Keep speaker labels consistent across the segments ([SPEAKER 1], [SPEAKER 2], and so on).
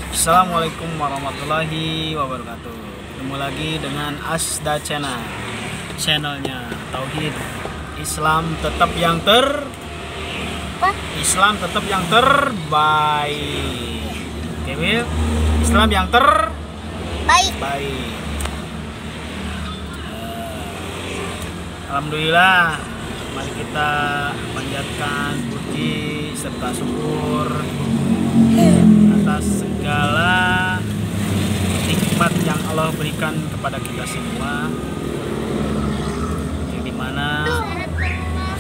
[SPEAKER 1] Assalamualaikum warahmatullahi wabarakatuh. Ketemu lagi dengan Asda Channel. Channelnya Tauhid Islam tetap yang Islam tetap yang terbaik. Oke, Wil. Islam yang terbaik. Alhamdulillah, mari kita panjatkan puji serta syukur atas segala nikmat yang Allah berikan kepada kita semua, yang dimana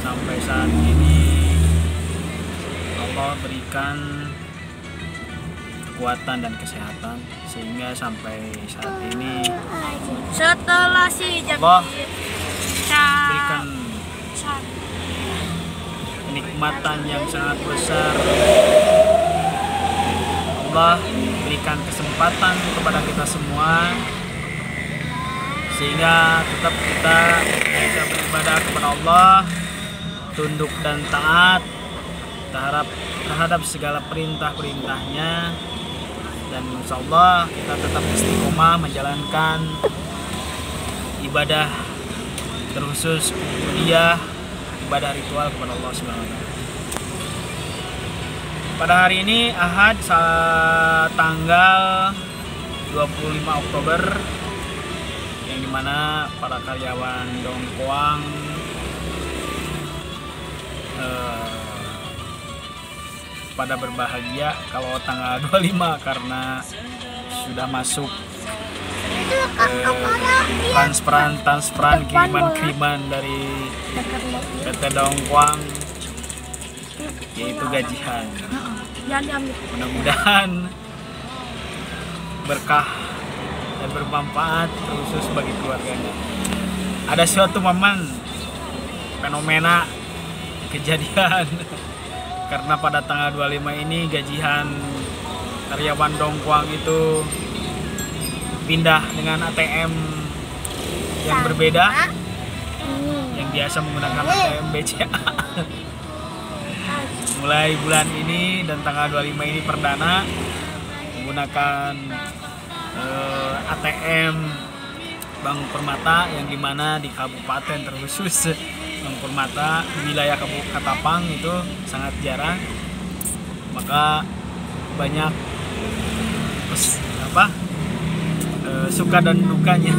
[SPEAKER 1] sampai saat ini Allah berikan kekuatan dan kesehatan sehingga sampai saat ini
[SPEAKER 2] setelah si
[SPEAKER 1] Allah berikan kenikmatan yang sangat besar. Allah berikan kesempatan kepada kita semua sehingga tetap kita bisa beribadah kepada Allah, tunduk dan taat terhadap segala perintah-perintahnya, dan insyaallah kita tetap istiqomah menjalankan ibadah terkhusus ubudiyah, ibadah ritual kepada Allah Subhanahu wa taala. Pada hari ini Ahad tanggal 25 Oktober, yang dimana para karyawan Dongkuang pada berbahagia kalau tanggal 25 karena sudah masuk transferan kiriman dari PT Dongkuang, yaitu gajian. Mudah-mudahan berkah dan bermanfaat khusus bagi keluarganya. Ada suatu momen fenomena kejadian karena pada tanggal 25 ini gajian karyawan Dongkuang itu pindah dengan ATM yang berbeda, yang biasa menggunakan ATM BCA. Mulai bulan ini dan tanggal 25 ini perdana menggunakan ATM Bank Permata, yang dimana di kabupaten terkhusus Bank Permata wilayah Kabupaten Katapang itu sangat jarang, maka banyak suka dan dukanya.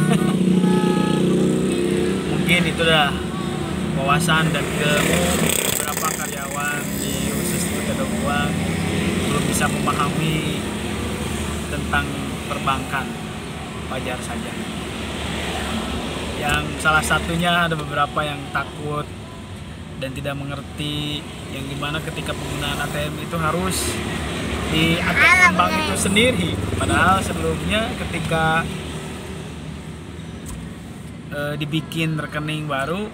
[SPEAKER 1] Mungkin itu dah wawasan dan ilmu beberapa karyawan di khusus PT Dongkuang belum bisa memahami tentang perbankan, wajar saja. Yang salah satunya ada beberapa yang takut dan tidak mengerti, yang dimana ketika penggunaan ATM itu harus di ATM bank itu sendiri, padahal sebelumnya ketika dibikin rekening baru,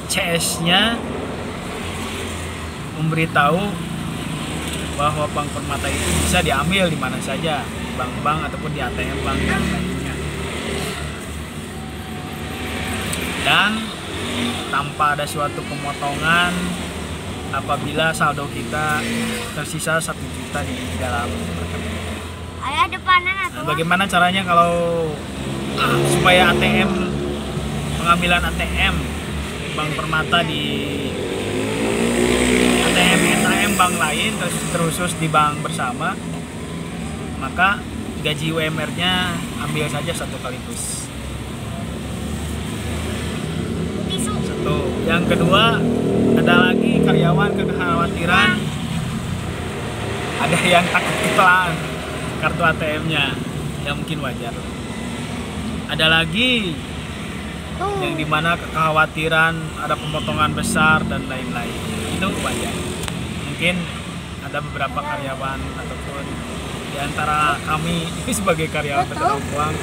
[SPEAKER 1] CS-nya memberitahu bahwa Bank Permata itu bisa diambil di mana saja, di bank-bank ataupun di ATM bank yang lainnya, dan tanpa ada suatu pemotongan apabila saldo kita tersisa 1 juta di dalam rekening.
[SPEAKER 2] Ayah depanan atau
[SPEAKER 1] Bagaimana caranya kalau supaya pengambilan ATM Bank Permata di ATM bank lain terkhusus di bank bersama, maka gaji UMR-nya ambil saja satu kaligus. Satu. Yang kedua, ada lagi karyawan kekhawatiran ada yang takut ketelan kartu ATM-nya, yang mungkin wajar. Ada lagi yang dimana kekhawatiran ada pemotongan besar dan lain-lain, itu wajar. Mungkin ada beberapa karyawan ataupun diantara kami sebagai karyawan PT Dongkuang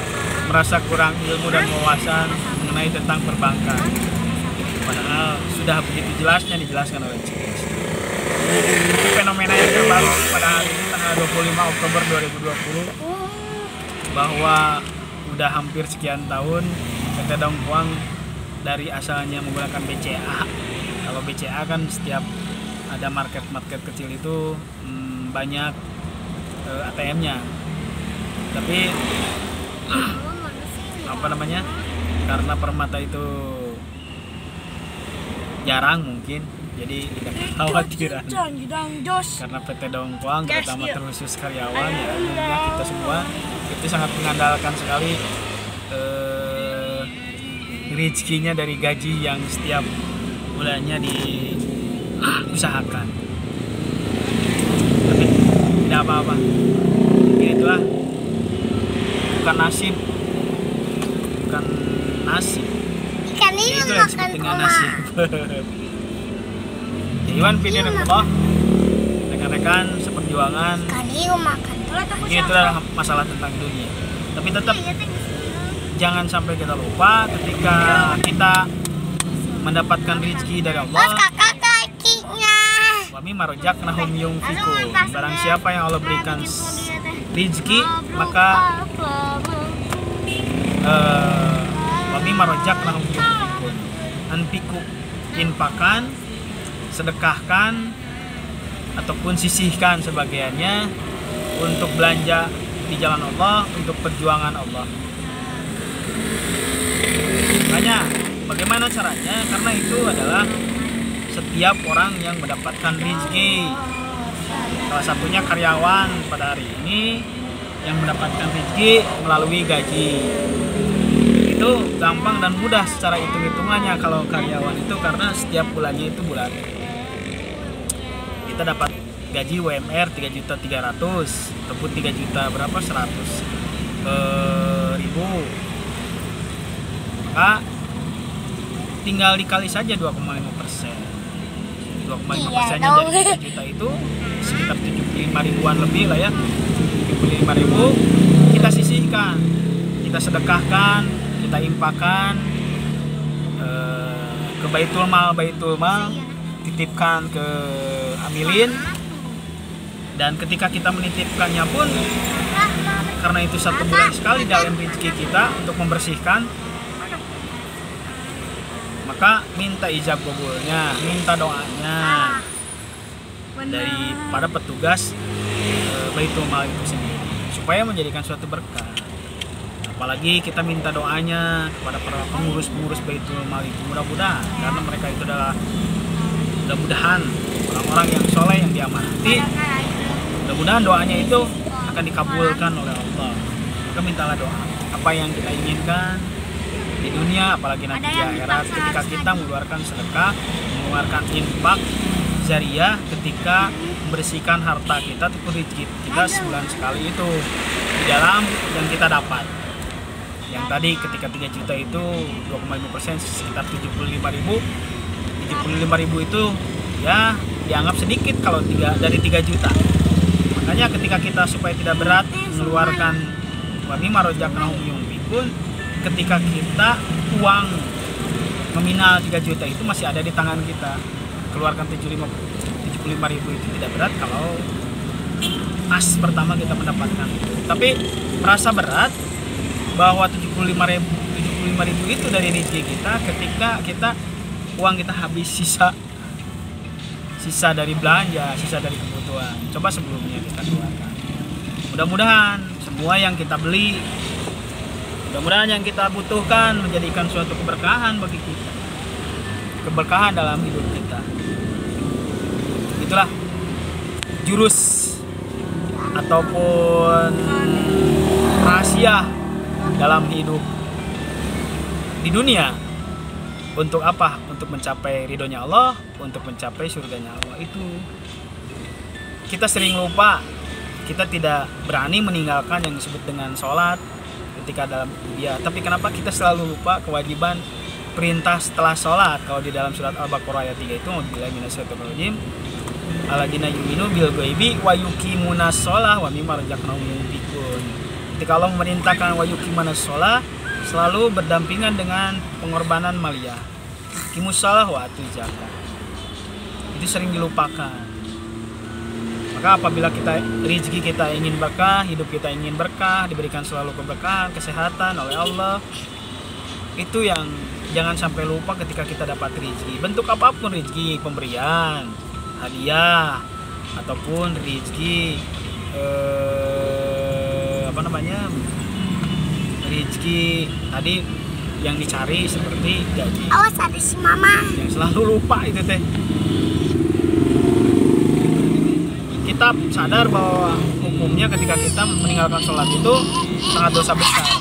[SPEAKER 1] merasa kurang ilmu dan wawasan mengenai tentang perbankan, padahal sudah begitu jelasnya dijelaskan oleh CS. Itu fenomena yang terbaru pada hari ini tanggal 25 Oktober 2020, bahwa udah hampir sekian tahun PT Dongkuang dari asalnya menggunakan BCA. Kalau BCA kan setiap ada market kecil itu banyak ATM-nya. Tapi apa namanya, karena permata itu jarang mungkin, jadi tidak khawatiran. Karena PT Dongkuang terutama terkhusus karyawan ya, umumnya kita semua itu sangat mengandalkan sekali rezekinya dari gaji yang setiap bulannya diusahakan. Tapi tidak apa-apa, itulah bukan nasib, bukan nasib,
[SPEAKER 2] Ikan ini
[SPEAKER 1] itu yang disebut
[SPEAKER 2] makan
[SPEAKER 1] dengan
[SPEAKER 2] koma.
[SPEAKER 1] nasib. Iwan pilih Allah, rekan-rekan seperjuangan.
[SPEAKER 2] Ikan ini makan.
[SPEAKER 1] Ini adalah masalah tentang dunia. Tapi tetap jangan sampai kita lupa ketika kita mendapatkan rezeki dari Allah.
[SPEAKER 2] Kakak kakinya.
[SPEAKER 1] Wami marojak nahum yungfiku. Barang siapa yang Allah berikan rezeki, maka wami marojak nahum yungfiku. Anpiku, infakkan, sedekahkan ataupun sisihkan sebagiannya untuk belanja di jalan Allah, untuk perjuangan Allah. Makanya bagaimana caranya? Karena itu adalah setiap orang yang mendapatkan rezeki. Salah satunya karyawan pada hari ini yang mendapatkan rezeki melalui gaji. Itu gampang dan mudah secara hitung-hitungannya kalau karyawan itu, karena setiap bulannya itu bulan. Kita dapat gaji UMR 3.300.000 ataupun 3 juta berapa 100.000. Maka tinggal dikali saja 2,5%. 2,5%
[SPEAKER 2] Iya,
[SPEAKER 1] dari 3 juta itu sekitar 75 ribuan lebih lah ya. 75 ribu kita sisihkan, kita sedekahkan, kita infakkan ke Baitul Mal, titipkan ke amilin. Dan ketika kita menitipkannya pun, karena itu 1 bulan sekali dalam rezeki kita untuk membersihkan, maka minta ijab kabulnya, minta doanya dari para petugas Baitul Mal itu sendiri, supaya menjadikan suatu berkah. Apalagi kita minta doanya kepada para pengurus-pengurus Baitul Mal itu, mudah-mudahan, karena mereka itu adalah mudah-mudahan orang-orang yang soleh yang diamanati. Mudah-mudahan doanya itu akan dikabulkan oleh Allah. Maka mintalah doa apa yang kita inginkan di dunia, apalagi nanti di akhirat, ketika kita mengeluarkan sedekah, mengeluarkan infak jariah, ketika membersihkan harta kita ataupun rezeki kita sebulan sekali itu di dalam yang kita dapat. Yang tadi ketika 3 juta itu 2,5% sekitar 75.000. 75.000 itu ya dianggap sedikit kalau dari 3 juta. Makanya ketika kita supaya tidak berat mengeluarkan wami marojaknahum yungfikun, ketika kita uang nominal 3 juta itu masih ada di tangan kita, keluarkan 75.000 itu tidak berat kalau pas pertama kita mendapatkan. Tapi merasa berat bahwa 75.000 itu dari rezeki kita ketika uang kita habis, sisa dari belanja, sisa dari kebutuhan. Coba sebelumnya kita keluarkan. Mudah-mudahan semua yang kita beli, mudah-mudahan yang kita butuhkan menjadikan suatu keberkahan bagi kita, keberkahan dalam hidup kita. Itulah jurus ataupun rahasia dalam hidup di dunia. Untuk apa? Untuk mencapai ridhonya Allah, untuk mencapai surganya Allah. Itu kita sering lupa, kita tidak berani meninggalkan yang disebut dengan sholat ketika dalam dia. Tapi kenapa kita selalu lupa kewajiban perintah setelah sholat? Kalau di dalam surat Al-Baqarah ayat 3 itu, auzubillahi minasyaitonirrajim, alladzina yu'minu bil ghaibi wa yuqimunas shalah wa mimma razaqnahum yunfiqun. Ketika Allah memerintahkan wa yuqimunas shalah, selalu berdampingan dengan pengorbanan maliyah. Qimus shalah wa atuz zakat. Itu sering dilupakan. Maka apabila rezeki kita ingin berkah, hidup kita ingin berkah, diberikan selalu keberkahan, kesehatan oleh Allah, itu yang jangan sampai lupa ketika kita dapat rezeki. Bentuk apapun rezeki, pemberian, hadiah, ataupun rezeki rezeki tadi yang dicari seperti gaji.
[SPEAKER 2] Awas ada si mama.
[SPEAKER 1] Yang selalu lupa itu teh. Kita sadar bahwa hukumnya ketika kita meninggalkan sholat itu sangat dosa besar.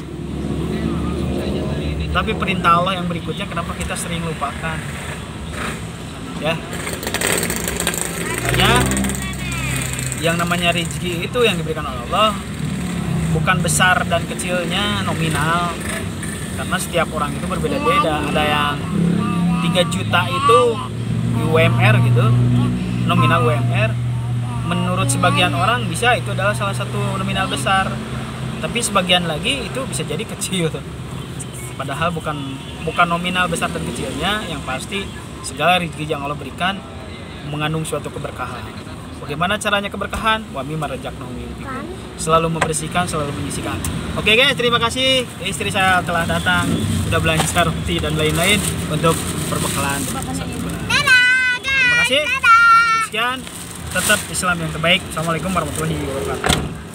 [SPEAKER 1] Tapi perintah Allah yang berikutnya kenapa kita sering lupakan? Ya. Makanya yang namanya rezeki itu yang diberikan oleh Allah bukan besar dan kecilnya nominal. Karena setiap orang itu berbeda-beda. Ada yang 3 juta itu UMR gitu, nominal UMR. Menurut sebagian orang bisa itu adalah salah satu nominal besar. Tapi sebagian lagi itu bisa jadi kecil. Padahal bukan nominal besar dan kecilnya, yang pasti segala rezeki yang Allah berikan mengandung suatu keberkahan. Bagaimana caranya keberkahan? Wa mimma razaqnahum yunfiqun. Selalu membersihkan, selalu menyisihkan. Oke guys, terima kasih. Istri saya telah datang, sudah belanja roti dan lain-lain untuk perbekalan. Terima kasih. Sekian, tetap Islam yang terbaik. Assalamualaikum warahmatullahi wabarakatuh.